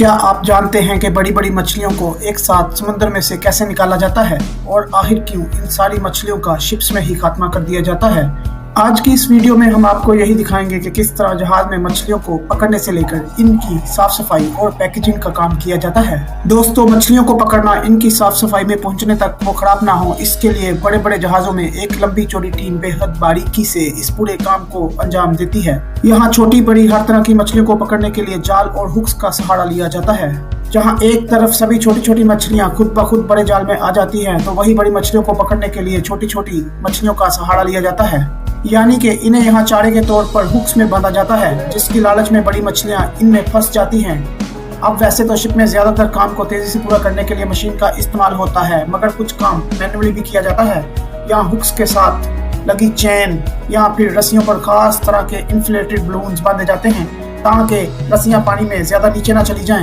क्या आप जानते हैं कि बड़ी-बड़ी मछलियों को एक साथ समुद्र में से कैसे निकाला जाता है और आखिर क्यों इन सारी मछलियों का शिप्स में ही खात्मा कर दिया जाता है? आज की इस वीडियो में हम आपको यही दिखाएंगे कि किस तरह जहाज में मछलियों को पकड़ने से लेकर इनकी साफ सफाई और पैकेजिंग का काम किया जाता है। दोस्तों, मछलियों को पकड़ना, इनकी साफ सफाई में पहुंचने तक वो खराब ना हो, इसके लिए बड़े बड़े जहाजों में एक लंबी चौड़ी टीम बेहद बारीकी से इस पूरे काम को अंजाम देती है। यहाँ छोटी बड़ी हर तरह की मछलियों को पकड़ने के लिए जाल और हुक्स का सहारा लिया जाता है। जहाँ एक तरफ सभी छोटी छोटी मछलियाँ खुद ब खुद बड़े जाल में आ जाती हैं, तो वही बड़ी मछलियों को पकड़ने के लिए छोटी छोटी मछलियों का सहारा लिया जाता है। यानी कि इन्हें यहाँ चारे के तौर पर हुक्स में बांधा जाता है, जिसकी लालच में बड़ी मछलियाँ इनमें फंस जाती हैं। अब वैसे तो शिप में ज्यादातर काम को तेजी से पूरा करने के लिए मशीन का इस्तेमाल होता है, मगर कुछ काम मैन्युअली भी किया जाता है। यहाँ हुक्स के साथ लगी चेन या फिर रस्सियों पर खास तरह के इन्फ्लेटेड बलून्स बांधे जाते हैं ताकि रस्सियाँ पानी में ज्यादा नीचे ना चली जाएं।